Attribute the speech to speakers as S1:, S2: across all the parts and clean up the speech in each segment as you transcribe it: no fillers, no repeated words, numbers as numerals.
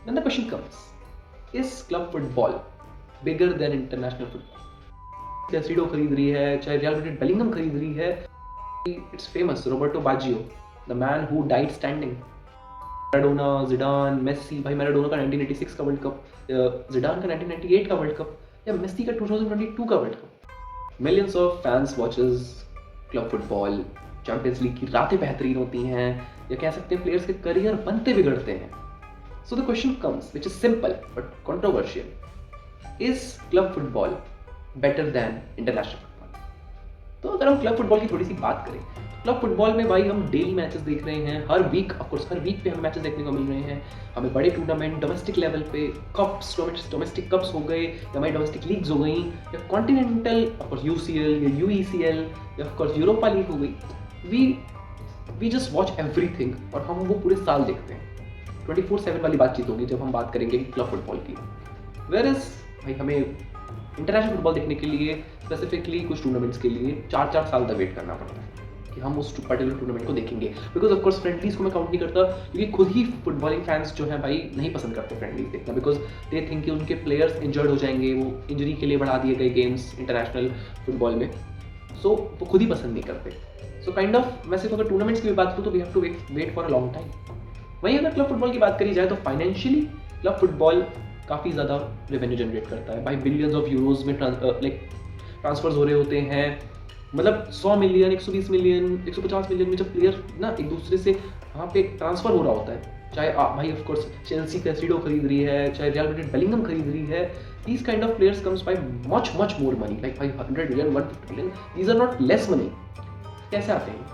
S1: Then the question comes, is club football bigger than international football? Caicedo खरीद रही है, चाहे रियल मैड्रिड बेलिंगम खरीद रही है, it's famous Roberto Baggio, the man who died standing. Maradona, Zidane, Messi, भाई Maradona का 1986 का वर्ल्ड कप, जिडान का 1998 का वर्ल्ड कप, या मेसी का 2022 का world cup. Millions of fans watches club football, champions league की रातें बेहतरीन होती हैं, या कह सकते हैं प्लेयर्स के करियर बनते बिगड़ते हैं। So the question comes which is simple but controversial, is club football better than international football? तो अगर हम क्लब फुटबॉल की थोड़ी सी बात करें, क्लब फुटबॉल में भाई हम डेली मैचेस देख रहे हैं, हर वीक ऑफकोर्स हर वीक पे हमें मैचेस देखने को मिल रहे हैं। हमें बड़े टूर्नामेंट डोमेस्टिक लेवल पे कप्स, डोमेस्टिक कप्स हो गए, या हमारी डोमेस्टिक लीग्स हो गई, या कॉन्टिनेंटल ऑफकोर्स यूसीएल या यूईसीएल, या ऑफकोर्स यूरोपा लीग हो गई। वी जस्ट वॉच एवरीथिंग, और हम वो पूरे साल देखते हैं। 24/7 वाली बातचीत होगी जब हम बात करेंगे क्लब फुटबॉल की। वेयर इज भाई हमें इंटरनेशनल फुटबॉल देखने के लिए स्पेसिफिकली कुछ टूर्नामेंट्स के लिए 4-4 साल तक वेट करना पड़ता है कि हम उस पर्टिकुलर टूर्नामेंट को देखेंगे। बिकॉज ऑफकोर्स फ्रेंडलीज को मैं काउंट नहीं करता, क्योंकि खुद ही फुटबॉलिंग फैंस जो है भाई नहीं पसंद करते फ्रेंडलीज देखना, बिकॉज दे थिंक कि उनके प्लेयर्स इंजर्ड हो जाएंगे, वो इंजरी के लिए बढ़ा दिए गए गेम्स इंटरनेशनल फुटबॉल में, सो वो खुद ही पसंद नहीं करते। सो काइंड ऑफ मैं सिर्फ अगर टूर्नामेंट्स की भी बात करूँ तो we have to wait for a long time. वहीं अगर क्लब फुटबॉल की बात करी जाए तो फाइनेंशियली क्लब फुटबॉल काफ़ी ज़्यादा रेवेन्यू जनरेट करता है भाई। बिलियंस ऑफ यूरोज में ट्रांसफर्स हो रहे होते हैं, मतलब 100 मिलियन, 120 मिलियन, 150 मिलियन में जब प्लेयर ना एक दूसरे से वहाँ पे ट्रांसफर हो रहा होता है, चाहे भाई ऑफकोर्स चेल्सी कैसिडो खरीद रही है, चाहे रियल मैड्रिड बेलिंगम खरीद रही है, these kind of players comes by much more money, like 500 million, 150 million, these are not less money. कैसे आते हैं?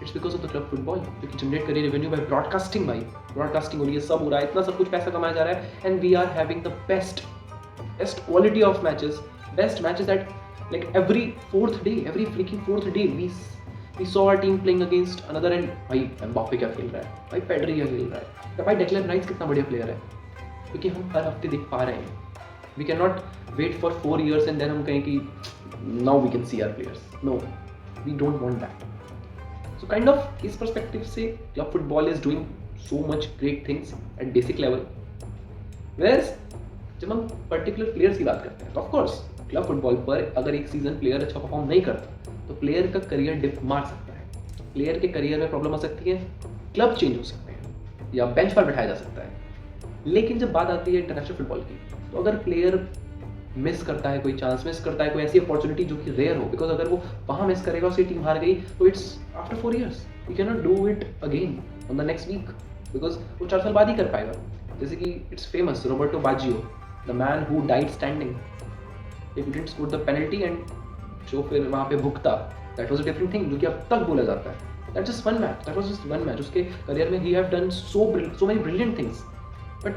S1: It's because of the club football, क्योंकि जनरेट करिए रेवेन्यू बाय ब्रॉडकास्टिंग, भाई ब्रॉडकास्टिंग हो रही है, सब हो रहा है, इतना सब कुछ पैसा कमाया जा रहा है, and we are having the best quality of matches, best matches at like every freaking fourth day we saw our team playing against another, and भाई एम्बापे क्या खेल रहा है, भाई पेड्री क्या खेल रहा है, या भाई डेक्लन राइस कितना बढ़िया प्लेयर है, क्योंकि हम हर हफ्ते देख पा रहे हैं। We can not wait for 4 years and then हम कहें कि now we can see our players, no, we don't want that. So kind of इस पर्सपेक्टिव से club football is doing so much great things at basic level. Where's जब हम particular players की बात करते हैं तो ऑफकोर्स क्लब फुटबॉल पर अगर एक सीजन प्लेयर अच्छा परफॉर्म नहीं करता तो प्लेयर का करियर डिप मार सकता है, प्लेयर के करियर में प्रॉब्लम आ सकती है, क्लब चेंज हो सकते हैं, या बेंच पर बैठाया जा सकता है। लेकिन जब बात आती है इंटरनेशनल फुटबॉल की, तो अगर प्लेयर मिस करता है, कोई चांस मिस करता है, कोई ऐसी अपॉर्चुनिटी जो कि रेयर हो, बिकॉज अगर वो वहाँ मिस करेगा, उसकी टीम हार गई, तो it's after 4 years, you can not do it again on the next week, because वो 4 साल बाद ही कर पाएगा। जैसे कि it's famous Roberto Baggio, the man who died standing, if he didn't score the penalty and जो फिर वहाँ पे भुगता, that was a different thing, जो कि अब तक बोला जाता है। That just one match, that was just one match। उसके करियर में he have done so many brilliant things, but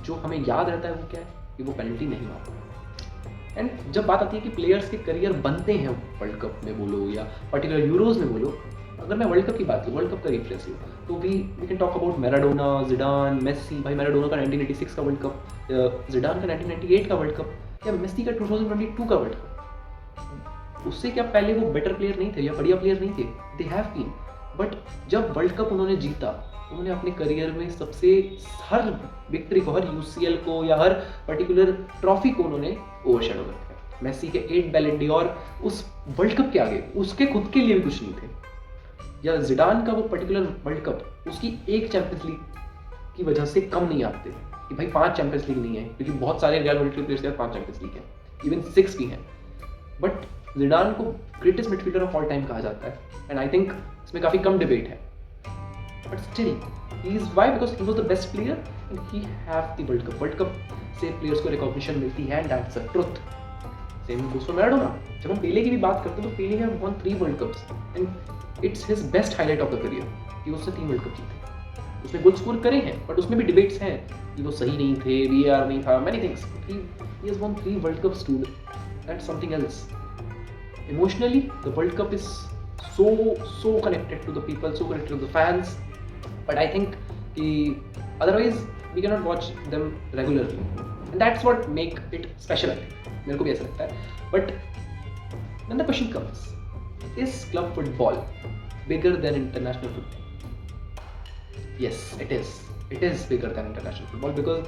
S1: जो हमें याद रहता है वो क्या है कि वो पेनल्टी नहीं मारा। एंड जब बात आती है कि प्लेयर्स के करियर बनते हैं वर्ल्ड कप में बोलो या पर्टिकुलर यूरोज में बोलो, अगर मैं वर्ल्ड कप की बात करूँ, वर्ल्ड कप का रेफरेंस लूँ, तो we can talk about Maradona, Zidane, Messi, भाई मैराडोना का 1986 का वर्ल्ड कप, जिडान का 1998 का वर्ल्ड कप, या मेसी का 2022 का वर्ल्ड कप। उससे क्या पहले वो बेटर प्लेयर नहीं थे या बढ़िया प्लेयर नहीं थे, दे हैव बीन, बट जब वर्ल्ड कप उन्होंने जीता, उन्होंने अपने करियर में सबसे हर विक्ट्री को, हर यूसीएल को या हर पर्टिकुलर ट्रॉफी को उन्होंने ओवरशैडो कर दिया। मेसी के 8 बैलन ड'ओर उस वर्ल्ड कप के आगे उसके खुद के लिए भी कुछ नहीं थे, या जिडान का वो पर्टिकुलर वर्ल्ड कप उसकी एक चैंपियंस लीग की वजह से कम नहीं आते कि भाई 5 चैंपियंस लीग नहीं है, क्योंकि बहुत सारे रियल मैड्रिड के प्लेयर्स के 5 चैंपियंस लीग हैं, इवन 6 भी हैं, बट जिडान को greatest midfielder of all time कहा जाता है, एंड आई थिंक इसमें काफ़ी कम डिबेट है, but still he is why, because he was the best player and he have the world cup से प्लेयर्स को रिकॉग्निशन मिलती है, and that's a truth. Same goes for Maradona. जब हम पेले की भी बात करते हैं तो Pele have won 3 world cups and it's his best highlight of the career कि उसने 3 वर्ल्ड कप जीते। उसने गोल स्कोर करे हैं, बट उसमें भी डिबेट्स हैं कि वो सही नहीं थे, वीआर नहीं था, many things. He has won 3 world cups to, that's something else. Emotionally the world cup is so connected to the people, so connected to the fans, but I think कि otherwise we cannot watch them regularly, and that's what make it special, I think. मेरे को भी ऐसा लगता है, but then the question comes, is club football bigger than international football? Yes, it is. It is bigger than international football, because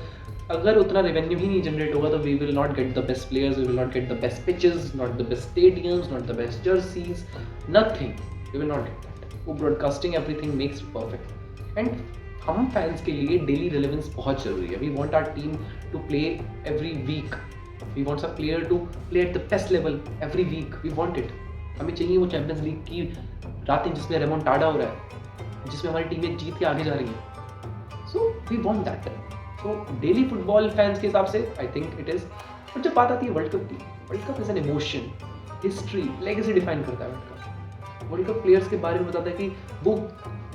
S1: अगर उतना revenue ही नहीं जनरेट होगा तो we will not get the best players, we will not get the best pitches, not the best stadiums, not the best jerseys, nothing, we will not get that. वो broadcasting everything makes perfect. And हम fans के लिए daily relevance बहुत जरूरी है। We want our team to play every week, we want a player to play at the best level every week, we want it. हमें चाहिए वो champions league की रातें जिसमें रेमोंटाडा हो रहा है, जिसमें हमारी टीमें जीत के आगे जा रही है। So we want that. So daily football fans के हिसाब से आई थिंक इट इज़। और जब बात आती है वर्ल्ड कप की, world cup is an emotion, history, legacy define करता है world cup. World cup players के बारे में बताता है कि वो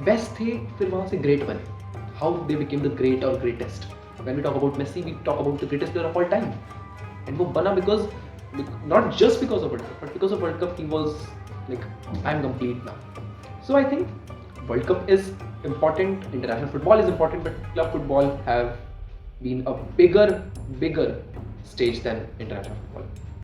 S1: बेस्ट थे, फिर वहाँ से ग्रेट बने, how they became the great और greatest. When we talk about Messi, we talk about the greatest player of all time. And वो बना because not just because of World Cup, but because of World Cup, he was like, I'm complete now. So I think World Cup is important, international football is important, but club football have been a bigger stage than international football.